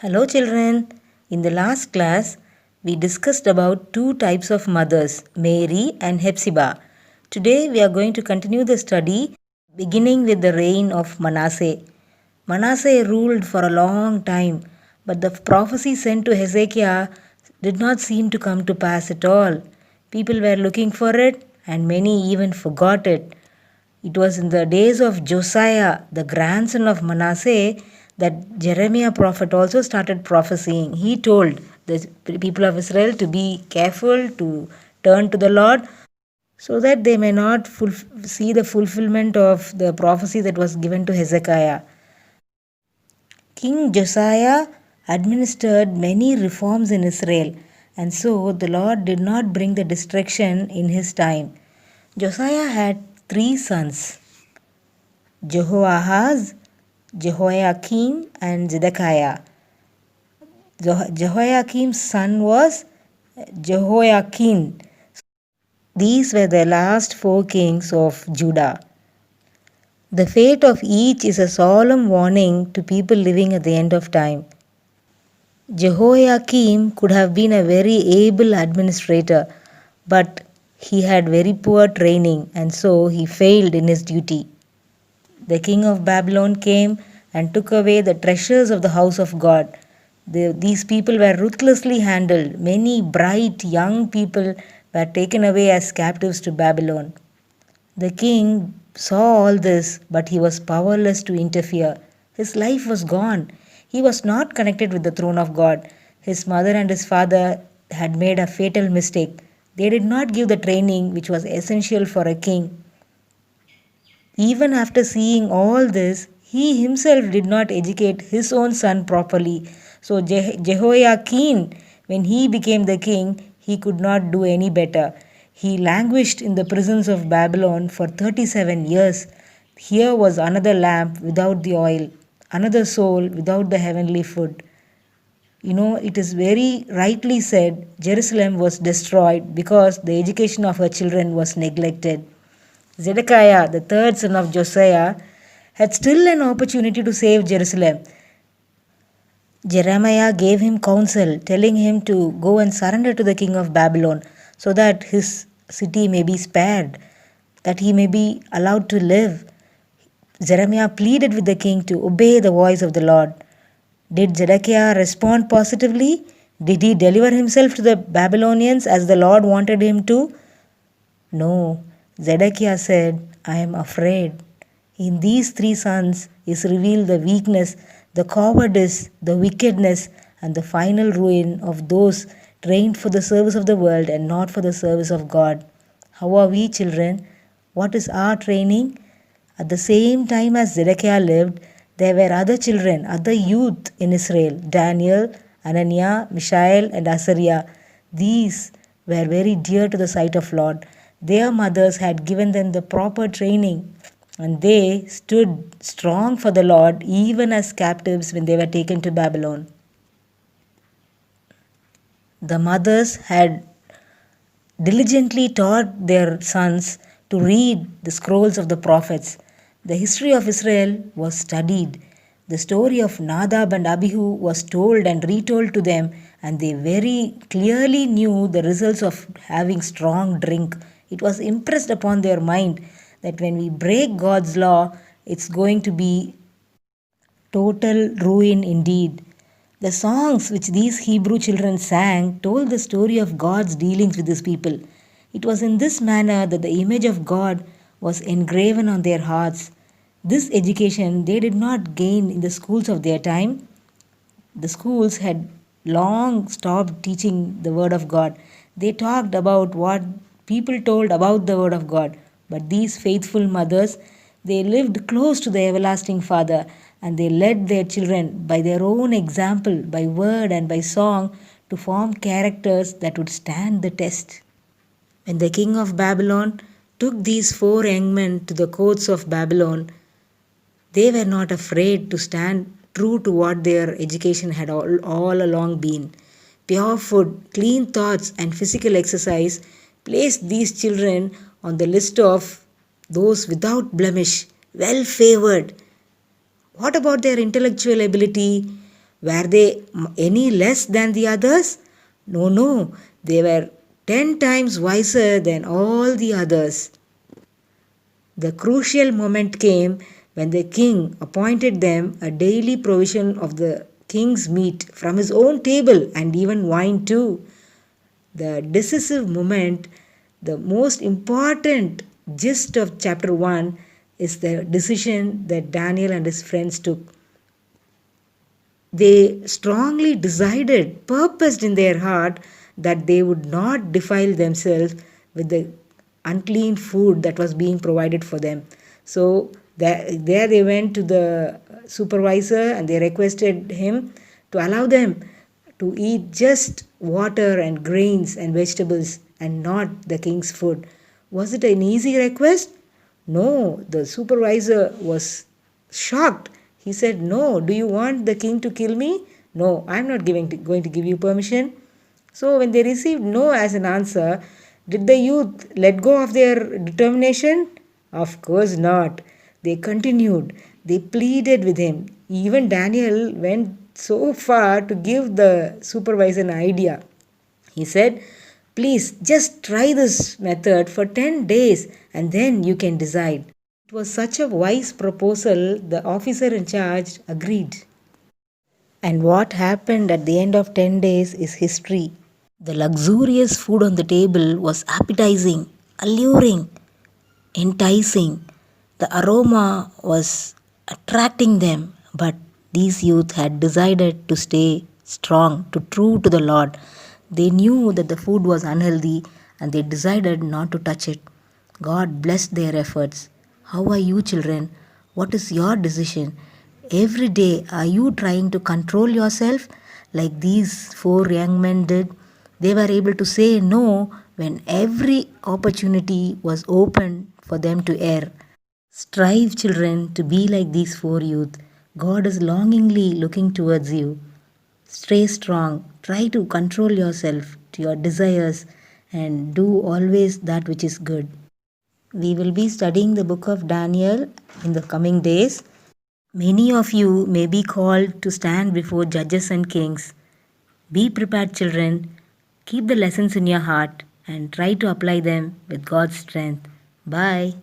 Hello children. In the last class, we discussed about two types of mothers, Mary and Hephzibah. Today we are going to continue the study beginning with the reign of Manasseh. Manasseh ruled for a long time, but the prophecy sent to Hezekiah did not seem to come to pass at all. People were looking for it and many even forgot it. It was in the days of Josiah, the grandson of Manasseh, that Jeremiah prophet also started prophesying. He told the people of Israel to be careful, to turn to the Lord, so that they may not see the fulfillment of the prophecy that was given to Hezekiah. King Josiah administered many reforms in Israel, and so the Lord did not bring the destruction in his time. Josiah had three sons, Jehoahaz, Jehoiakim, and Zedekiah. Jehoiakim's son was Jehoiakim. These were the last four kings of Judah. The fate of each is a solemn warning to people living at the end of time. Jehoiakim could have been a very able administrator, but he had very poor training and so he failed in his duty. The king of Babylon came and took away the treasures of the house of God. These people were ruthlessly handled. Many bright young people were taken away as captives to Babylon. The king saw all this, but he was powerless to interfere. His life was gone. He was not connected with the throne of God. His mother and his father had made a fatal mistake. They did not give the training which was essential for a king. Even after seeing all this, he himself did not educate his own son properly. So Jehoiakim, when he became the king, he could not do any better. He languished in the prisons of Babylon for 37 years. Here was another lamp without the oil, another soul without the heavenly food. It is very rightly said Jerusalem was destroyed because the education of her children was neglected. Zedekiah, the third son of Josiah, had still an opportunity to save Jerusalem. Jeremiah gave him counsel, telling him to go and surrender to the king of Babylon so that his city may be spared, that he may be allowed to live. Jeremiah pleaded with the king to obey the voice of the Lord. Did Zedekiah respond positively? Did he deliver himself to the Babylonians as the Lord wanted him to? No. Zedekiah said, I am afraid. In these three sons is revealed the weakness, the cowardice, the wickedness, and the final ruin of those trained for the service of the world and not for the service of God. How are we, children? What is our training? At the same time as Zedekiah lived, there were other children, other youth in Israel, Daniel, Ananiah, Mishael, and Azariah. These were very dear to the sight of Lord. Their mothers had given them the proper training and they stood strong for the Lord even as captives when they were taken to Babylon. The mothers had diligently taught their sons to read the scrolls of the prophets. The history of Israel was studied. The story of Nadab and Abihu was told and retold to them, and they very clearly knew the results of having strong drink. It was impressed upon their mind that when we break God's law, it's going to be total ruin indeed. The songs which these Hebrew children sang told the story of God's dealings with his people. It was in this manner that the image of God was engraven on their hearts. This education they did not gain in the schools of their time. The schools had long stopped teaching the Word of God. They talked about what people told about the Word of God. But these faithful mothers, they lived close to the everlasting Father and they led their children by their own example, by word and by song, to form characters that would stand the test. When the king of Babylon took these four young men to the courts of Babylon, they were not afraid to stand true to what their education had all along been. Pure food, clean thoughts, and physical exercise placed these children on the list of those without blemish, well favored. What about their intellectual ability? Were they any less than the others? No, no, they were 10 times wiser than all the others. The crucial moment came when the king appointed them a daily provision of the king's meat from his own table and even wine too. The decisive moment, the most important gist of chapter 1 is the decision that Daniel and his friends took. They strongly decided, purposed in their heart, that they would not defile themselves with the unclean food that was being provided for them. So there they went to the supervisor and they requested him to allow them to eat just water and grains and vegetables and not the king's food. Was it an easy request? No, the supervisor was shocked. He said, "No, do you want the king to kill me? No, I'm not going to give you permission." So, when they received no as an answer, did the youth let go of their determination? Of course not. They continued. They pleaded with him. Even Daniel went so far to give the supervisor an idea. He said, "Please just try this method for 10 days and then you can decide." It was such a wise proposal, the officer in charge agreed. And what happened at the end of 10 days is history. The luxurious food on the table was appetizing, alluring, enticing. The aroma was attracting them, but these youth had decided to stay strong, to true to the Lord. They knew that the food was unhealthy and they decided not to touch it. God blessed their efforts. How are you, children? What is your decision? Every day, are you trying to control yourself like these four young men did? They were able to say no when every opportunity was open for them to err. Strive, children, to be like these four youth. God is longingly looking towards you. Stay strong. Try to control yourself to your desires and do always that which is good. We will be studying the book of Daniel in the coming days. Many of you may be called to stand before judges and kings. Be prepared, children. Keep the lessons in your heart and try to apply them with God's strength. Bye.